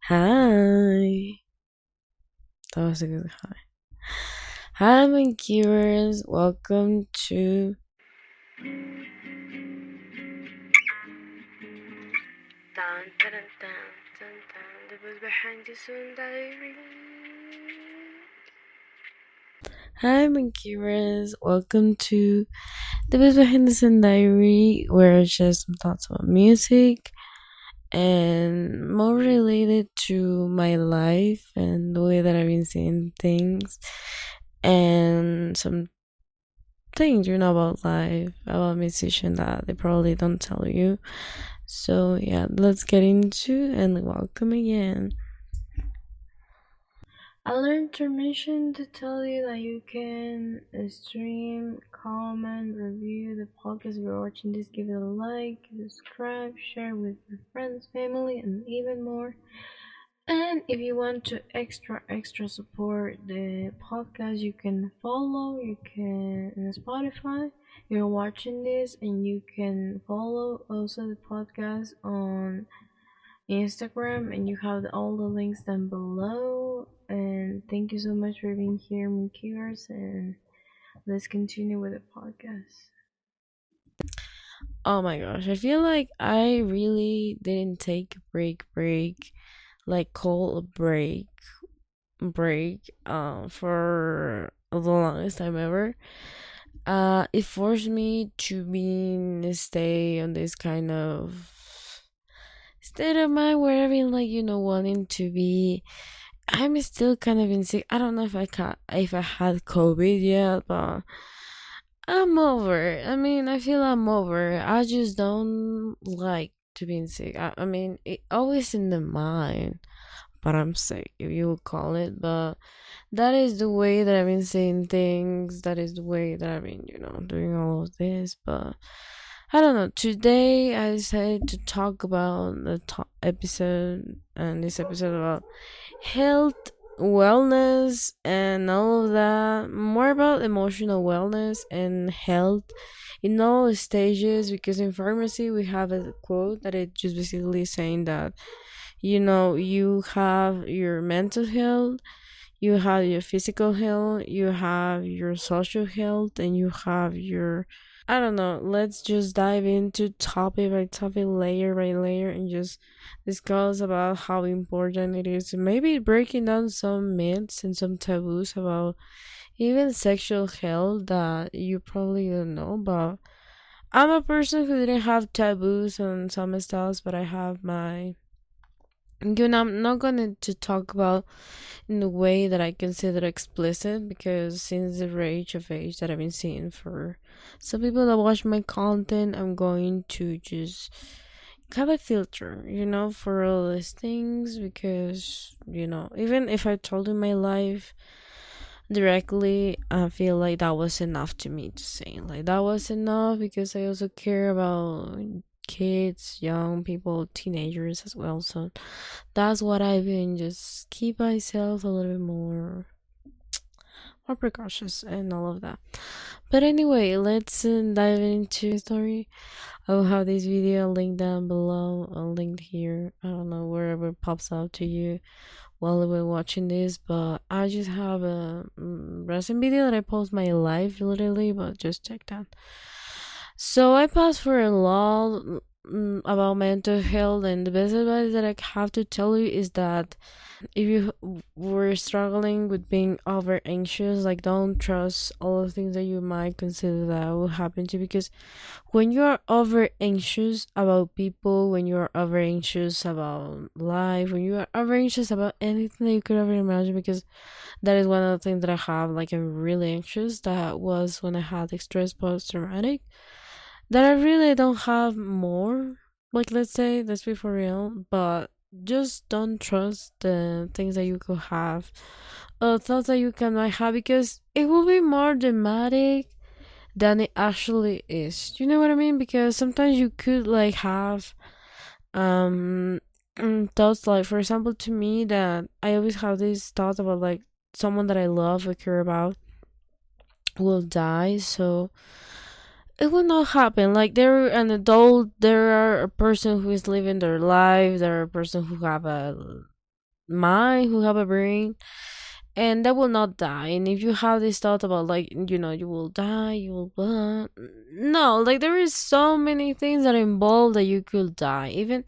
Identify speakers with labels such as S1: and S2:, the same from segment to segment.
S1: Hi. That was a good hi. Hi, Monkyvers. Welcome to. Dun, dun, dun, dun, dun, dun, the books behind the Sun Diary. Hi, Monkyvers. Welcome to the books behind the Sun Diary, where I share some thoughts about music and more related to my life and the way that I've been seeing things and some things about life, about musician that they probably don't tell you. So yeah, let's get into and welcome again. I learned to mention to tell you that you can stream, comment, review the podcast if you're watching this, give it a like, subscribe, share with your friends, family, and even more. And if you want to extra support the podcast, you can follow. You can in Spotify. You're watching this, and you can follow also the podcast on Instagram, and you have all the links down below. And thank you so much for being here, Monkyvers, and let's continue with the podcast. Oh my gosh, I feel like I really didn't take a break, like call a break for the longest time ever. It forced me to stay on this kind of state of mind where I've been like, wanting to be. I'm still kind of in sick. I don't know if I had COVID yet, but I'm over it. I mean, I feel I'm over it. I just don't like to be sick. I mean, it always in the mind, but I'm sick, if you would call it. But that is the way that I've been saying things. That is the way that I've been, doing all of this. But I don't know. Today I decided to talk about the episode, and this episode about health, wellness, and all of that. More about emotional wellness and health in all stages. Because in pharmacy we have a quote that it just basically saying that you have your mental health, you have your physical health, you have your social health, and you have your, I don't know. Let's just dive into topic by topic, layer by layer, and just discuss about how important it is. Maybe breaking down some myths and some taboos about even sexual health that you probably don't know. But I'm a person who didn't have taboos on some styles, but I have my. I'm not going to talk about in the way that I consider explicit, because since the range of age that I've been seeing for some people that watch my content, I'm going to just have a filter, for all these things, because even if I told you my life directly, I feel like that was enough to me to say. Like, that was enough, because I also care about kids, young people, teenagers as well. So that's what I've been just keep myself a little bit more precautious and all of that. But anyway, let's dive into story. I will have this video linked down below, linked here. I don't know, wherever it pops out to you while we're watching this. But I just have a recent video that I post my life literally, but just check that. So I passed for a law about mental health, and the best advice that I have to tell you is that if you were struggling with being over anxious, like, don't trust all the things that you might consider that will happen to you. Because when you are over anxious about people, when you are over anxious about life, when you are over anxious about anything that you could ever imagine, because that is one of the things that I have, like, I'm really anxious. That was when I had the stress post traumatic, that I really don't have more. Like, let's be for real, but just don't trust the things that you could have, thoughts that you can might have, because it will be more dramatic than it actually is. You know what I mean? Because sometimes you could like have um thoughts, like, for example, to me, that I always have these thoughts about, like, someone that I love or care about will die. So it will not happen. Like, they're an adult, there are a person who is living their life, there are a person who have a mind, who have a brain, and they will not die. And if you have this thought about like, you will die, you will no, like there is so many things that involve that you could die. Even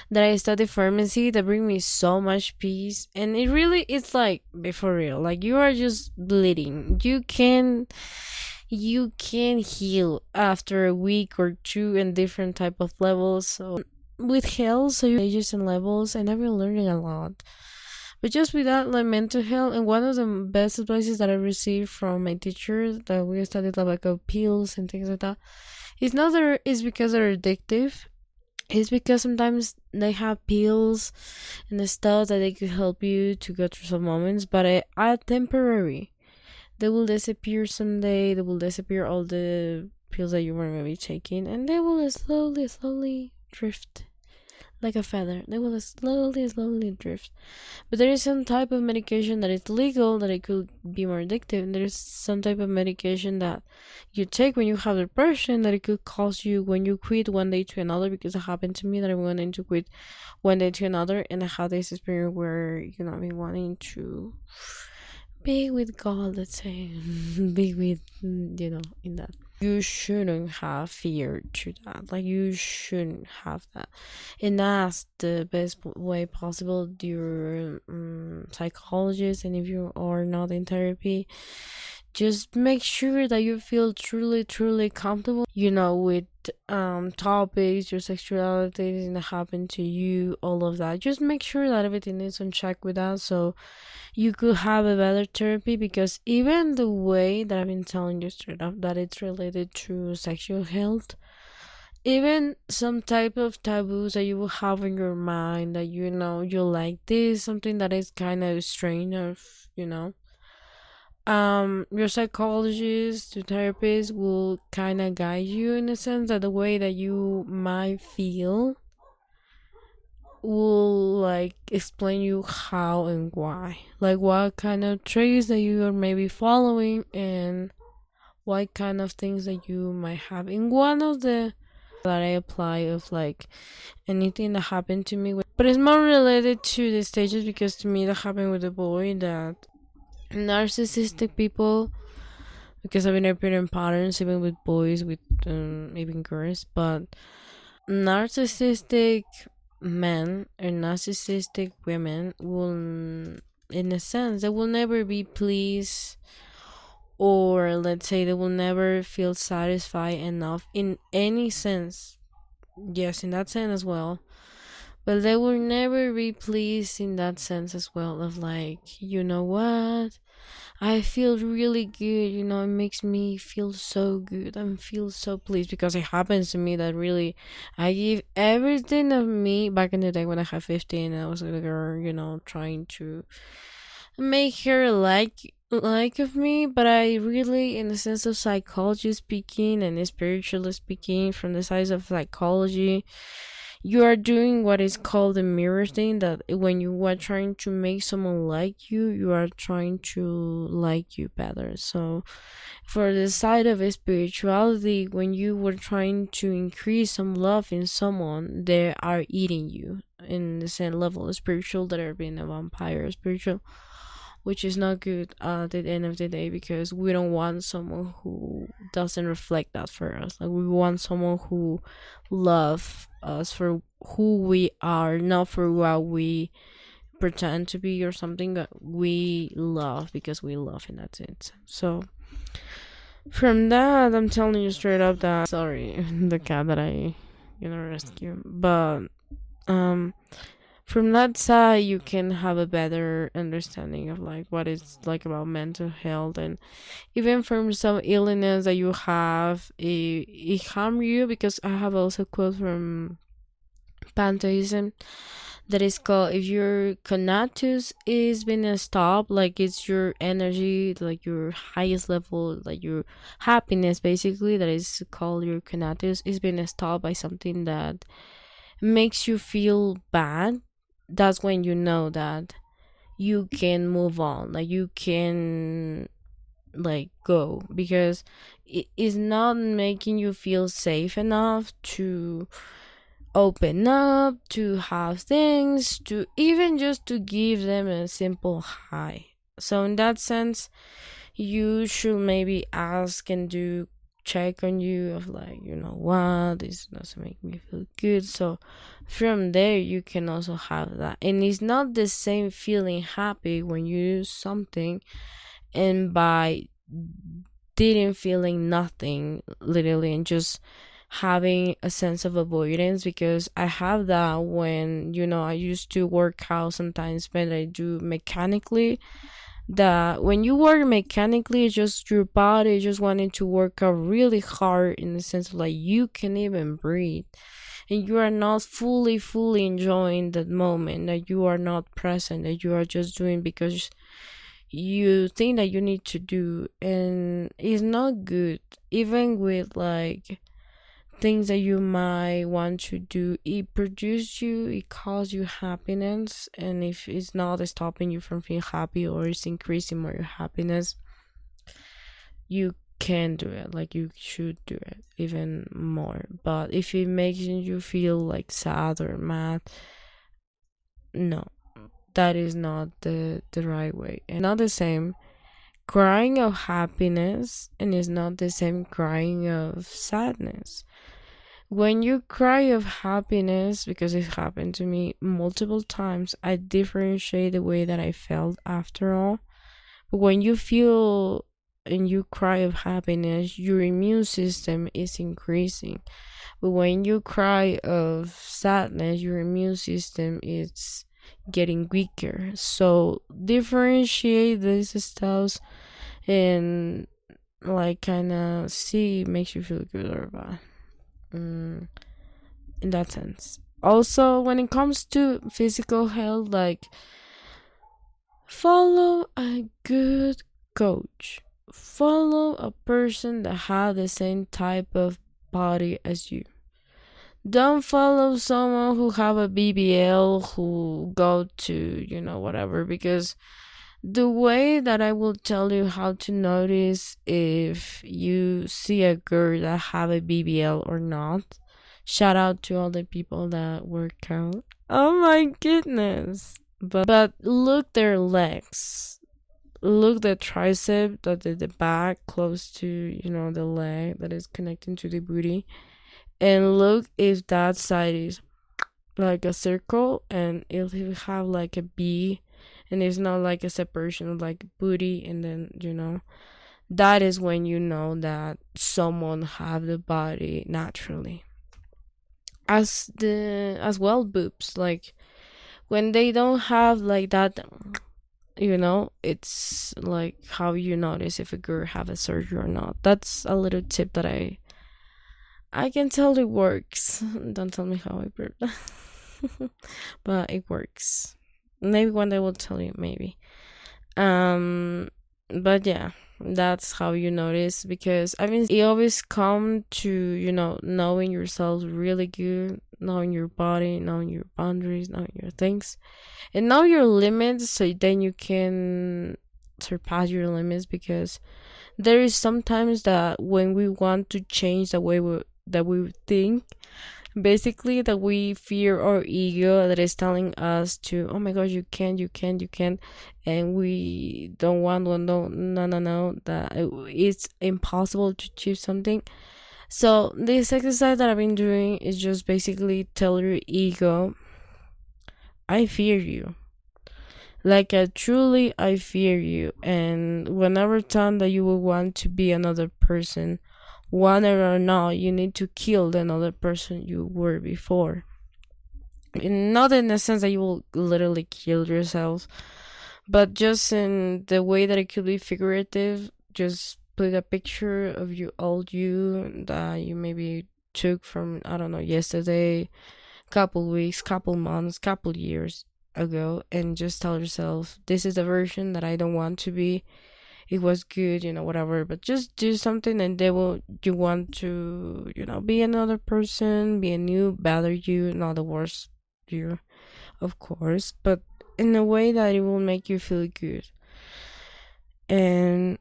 S1: that I study pharmacy, that bring me so much peace, and it really it's like, be for real, like you are just bleeding, you can heal after a week or two in different type of levels. So with health, so you stages and levels, and I've been learning a lot. But just with that, like mental health, and one of the best advices that I received from my teacher that we studied like pills and things like that, it's not that it's because they're addictive. It's because sometimes they have pills and the stuff that they could help you to go through some moments, but are temporary. They will disappear someday. They will disappear all the pills that you were maybe taking, and they will slowly, slowly drift like a feather. They will slowly, slowly drift. But there is some type of medication that is legal that it could be more addictive. And there is some type of medication that you take when you have depression that it could cause you when you quit one day to another. Because it happened to me that I wanted to quit one day to another, and I had this experience where I've been wanting to be with God, let's say, be with, in that. You shouldn't have fear to that. Like, you shouldn't have that. And ask the best way possible your psychologist. And if you are not in therapy, just make sure that you feel truly, truly comfortable, with topics, your sexuality, that happen to you, all of that. Just make sure that everything is on check with that, so you could have a better therapy. Because even the way that I've been telling you straight up that it's related to sexual health, even some type of taboos that you will have in your mind, that you like this, something that is kind of strange, of your psychologist, your therapist will kind of guide you in a sense that the way that you might feel will like explain you how and why, like what kind of traits that you are maybe following, and what kind of things that you might have. In one of the that I apply of like anything that happened to me, but it's more related to the stages, because to me that happened with a boy, that narcissistic people, because I've been repeating patterns even with boys, with even girls, but narcissistic men and narcissistic women will, in a sense, they will never be pleased, or let's say they will never feel satisfied enough in any sense. Yes, in that sense as well. But they will never be pleased in that sense as well, of like, you know what? I feel really good, it makes me feel so good. I feel so pleased, because it happens to me that really I give everything of me back in the day when I had 15 and I was a girl, trying to make her like of me. But I really, in the sense of psychology speaking and spiritually speaking, from the side of psychology, you are doing what is called the mirror thing, that when you are trying to make someone like you, you are trying to like you better. So for the side of spirituality, when you were trying to increase some love in someone, they are eating you in the same level. Spiritual, that are being a vampire spiritual, which is not good at the end of the day, because we don't want someone who doesn't reflect that for us. Like, we want someone who love us for who we are, not for what we pretend to be or something, that we love because we love, and that's it. So from that, I'm telling you straight up that, sorry, the cat that I rescue, but from that side you can have a better understanding of like what it's like about mental health. And even from some illness that you have, it harm you, because I have also a quote from pantheism that is called, if your conatus is being stopped, like it's your energy, like your highest level, like your happiness basically, that is called your conatus, is being stopped by something that makes you feel bad, that's when you know that you can move on, like you can like go, because it is not making you feel safe enough to open up, to have things, to even just to give them a simple hi. So in that sense, you should maybe ask and do check on you of like, you know what, this doesn't make me feel good. So from there you can also have that. And it's not the same feeling happy when you do something and by didn't feeling nothing literally and just having a sense of avoidance, because I have that when, I used to work out sometimes, but I do mechanically. That when you work mechanically, it's just your body just wanting to work out really hard, in the sense of like you can even breathe, and you are not fully enjoying that moment, that you are not present, that you are just doing because you think that you need to do. And it's not good. Even with like things that you might want to do, it produces you, it causes you happiness, and if it's not stopping you from feeling happy or it's increasing more your happiness, you can do it, like you should do it even more. But if it makes you feel like sad or mad, no, that is not the right way, and not the same crying of happiness, and it's not the same crying of sadness. When you cry of happiness, because it happened to me multiple times, I differentiate the way that I felt after all. But when you feel and you cry of happiness, your immune system is increasing. But when you cry of sadness, your immune system is getting weaker. So differentiate these styles and like kind of see makes you feel good or bad. In that sense. Also, when it comes to physical health, like follow a good coach, follow a person that have the same type of body as you. Don't follow someone who have a BBL, who go to whatever, because the way that I will tell you how to notice if you see a girl that have a BBL or not. Shout out to all the people that work out. Oh my goodness. But look their legs. Look the tricep, the back close to, the leg that is connecting to the booty. And look if that side is like a circle, and if you have like a B, and it's not like a separation of like booty, and then that is when you know that someone have the body naturally. As well, boobs, like when they don't have like that, it's like how you notice if a girl have a surgery or not. That's a little tip that I can tell it works. Don't tell me how I prove that. But it works. Maybe one day I will tell you, maybe. But yeah, that's how you notice, because I mean it always come to knowing yourself really good, knowing your body, knowing your boundaries, knowing your things, and know your limits, so then you can surpass your limits. Because there is sometimes that when we want to change the way that we think, basically that we fear our ego that is telling us to, oh my gosh, you can, and we don't want no, that it's impossible to achieve something. So this exercise that I've been doing is just basically tell your ego, I fear you. Like I fear you, and whenever time that you will want to be another person, want it or not, you need to kill the another person you were before. And not in the sense that you will literally kill yourself, but just in the way that it could be figurative. Just put a picture of you, old you, that you maybe took from, I don't know, yesterday, couple weeks, couple months, couple years ago, and just tell yourself, this is the version that I don't want to be. It was good, whatever, but just do something, and you want to, be another person, be a new, better you, not the worst you, of course, but in a way that it will make you feel good. And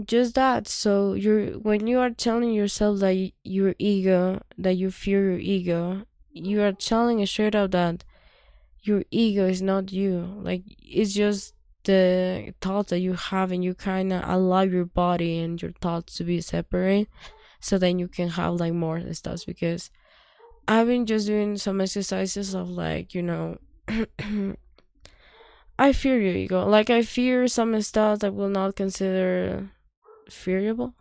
S1: just that. So when you are telling yourself that your ego, that you fear your ego, you are telling straight up that your ego is not you. Like, it's just the thoughts that you have, and you kind of allow your body and your thoughts to be separate, so then you can have like more stuff. Because I've been just doing some exercises of like, I fear your ego. Like, I fear some stuff that will not consider fearable.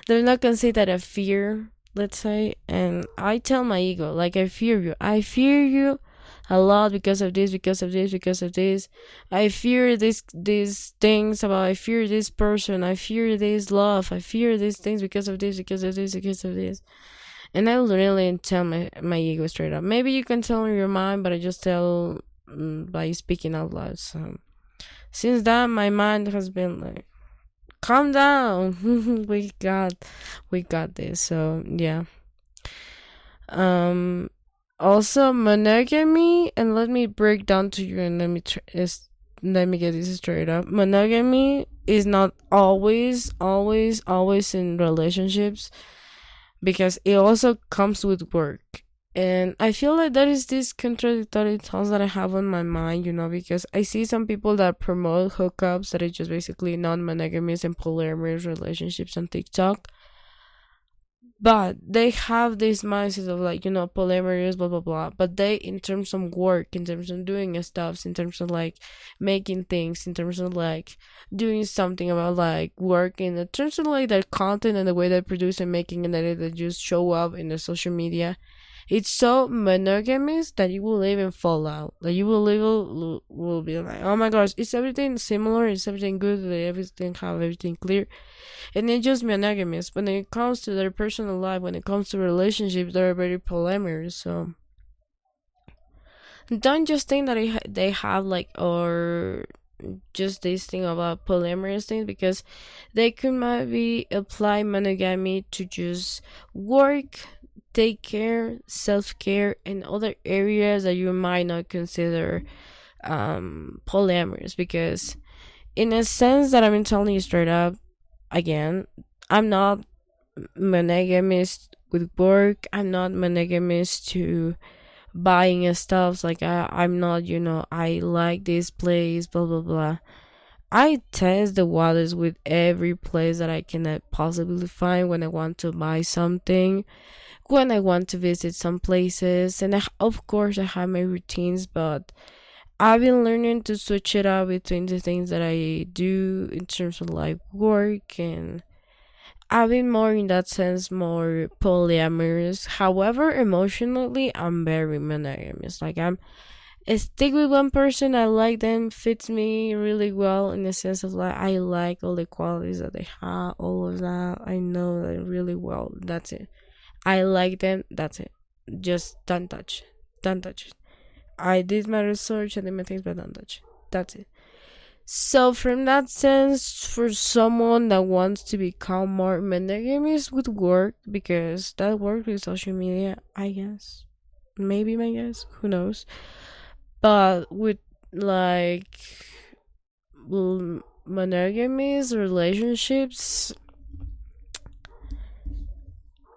S1: They're not considered a fear, let's say. And I tell my ego, like, I fear you. I fear you a lot because of this, because of this, because of this. I fear these things about. I fear this person. I fear this love. I fear these things because of this, because of this, because of this. And I literally tell my ego straight up. Maybe you can tell me your mind, but I just tell by speaking out loud. So since that, my mind has been like, calm down. we got this. So yeah. um Also, monogamy, and let me break down to you, and let me get this straight up. Monogamy is not always in relationships, because it also comes with work. And I feel like that is this contradictory thoughts that I have on my mind, because I see some people that promote hookups that are just basically non-monogamous and polyamorous relationships on TikTok. But they have this mindset of like, polyamorous, blah blah blah. But they, in terms of work, in terms of doing stuff, in terms of like making things, in terms of like doing something about like working, in terms of like their content and the way they produce and making, and that they just show up in the social media, it's so monogamous that you will even fall out. Like, you will be like, oh my gosh, is everything similar? Is everything good? They everything have everything clear? And it's just monogamous. When it comes to their personal life, when it comes to relationships, they're very polyamorous. So don't just think that they have like, or just this thing about polyamorous things, because they could maybe apply monogamy to just work, take care, self-care, and other areas that you might not consider polyamorous. Because in a sense that I've been telling you straight up, again, I'm not monogamous with work. I'm not monogamous to buying stuff. Like, I'm not, I like this place, blah blah blah. I test the waters with every place that I can possibly find when I want to buy something, when I want to visit some places. And of course, I have my routines, but I've been learning to switch it up between the things that I do in terms of like work, and I've been more in that sense, more polyamorous. However, emotionally, I'm very monogamous. Like, I stick with one person. I like them, fits me really well, in the sense of like, I like all the qualities that they have, all of that. I know them really well. That's it. I like them. That's it. Just don't touch. Don't touch. I did my research and did my things, but don't touch. That's it. So, from that sense, for someone that wants to become more monogamous with work, because that works with social media, I guess. Maybe my guess. Who knows? But with like monogamous relationships,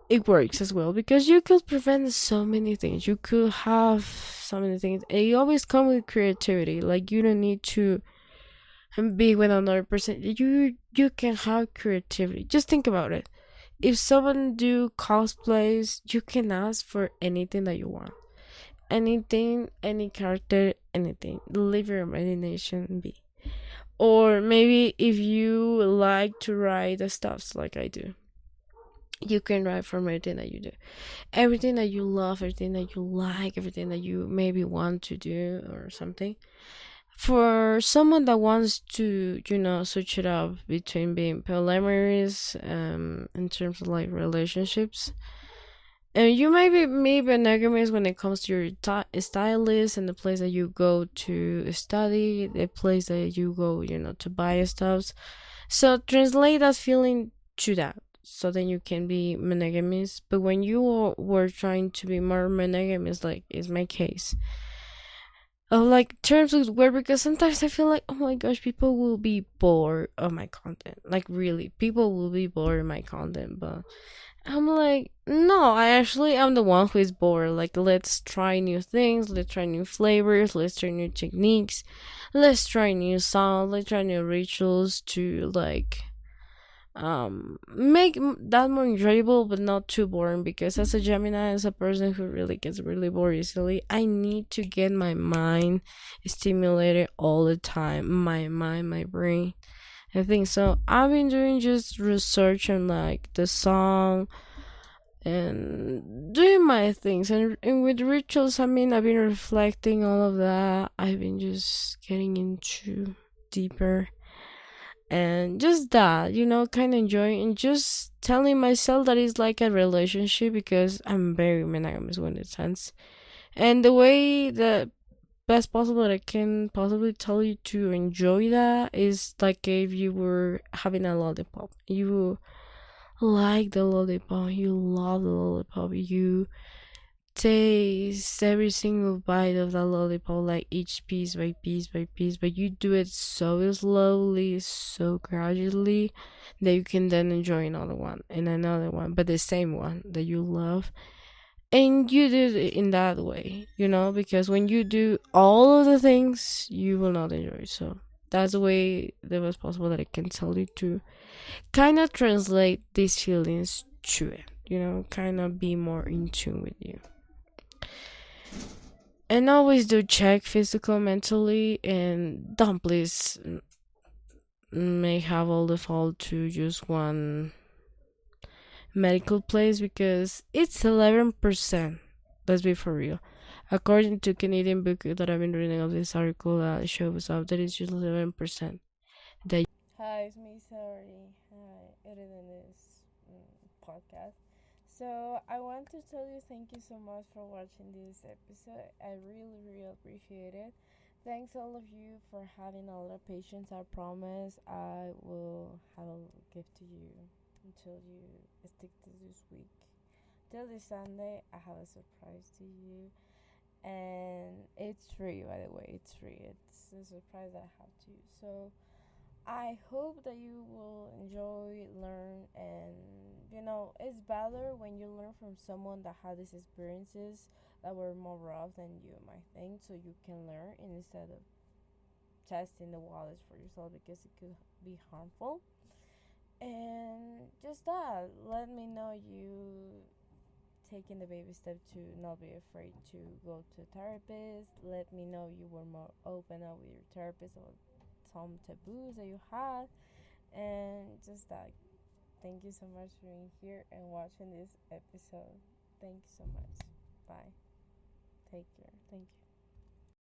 S1: it works as well, because you could prevent so many things. You could have so many things, and you always come with creativity. Like, you don't need to be with another person. You can have creativity. Just think about it. If someone do cosplays, you can ask for anything that you want. Anything, any character, anything. Leave your imagination be. Or maybe if you like to write the stuffs like I do, you can write from everything that you do, everything that you love, everything that you like, everything that you maybe want to do or something. For someone that wants to, switch it up between being polyamorous, in terms of like relationships, and you might be maybe monogamous when it comes to your stylist and the place that you go to study, the place that you go, to buy stuff. So translate that feeling to that, so then you can be monogamous. But when you were trying to be more monogamous, like is my case, of like terms with work, because sometimes I feel like, oh my gosh, people will be bored of my content. Like, really, people will be bored of my content. But I'm like, no, I actually am the one who is bored. Like, let's try new things, let's try new flavors, let's try new techniques, let's try new songs, let's try new rituals to like make that more enjoyable but not too boring, because as a Gemini, as a person who really gets really bored easily, I need to get my mind stimulated all the time, my mind, my brain. I think so. I've been doing just research on like the song and doing my things, and with rituals, I mean, I've been reflecting all of that. I've been just getting into deeper, and just that, kind of enjoying and just telling myself that it's like a relationship, because I'm very monogamous when it sense. And the way the best possible that I can possibly tell you to enjoy that is like if you were having a lollipop. You like the lollipop, you love the lollipop, you taste every single bite of the lollipop, like each piece by piece by piece, but you do it so slowly, so gradually, that you can then enjoy another one and another one, but the same one that you love. And you do it in that way, because when you do all of the things, you will not enjoy. So that's the way that was possible that I can tell you to kind of translate these feelings to it, kind of be more in tune with you. And always do check physical, mentally, and don't please may have all the fault to just one medical place, because it's 11%. Let's be for real. According to Canadian book that I've been reading of this article, shows up that it's just 11%. That Hi, it's me, sorry. Hi, editing this podcast. So I want to tell you thank you so much for watching this episode. I really, really appreciate it. Thanks all of you for having a lot of patience. I promise I will have a gift to you until you stick to this week. Till this Sunday, I have a surprise to you, and it's free. By the way, it's free. It's a surprise that I have to you. So I hope that you will enjoy, learn, and it's better when you learn from someone that had these experiences that were more rough than you might think, so you can learn instead of testing the waters for yourself, because it could be harmful. And just that, let me know you taking the baby step to not be afraid to go to a therapist. Let me know you were more open up with your therapist about some taboos that you had, and just that. Thank you so much for being here and watching this episode. Thank you so much. Bye. Take care. Thank you.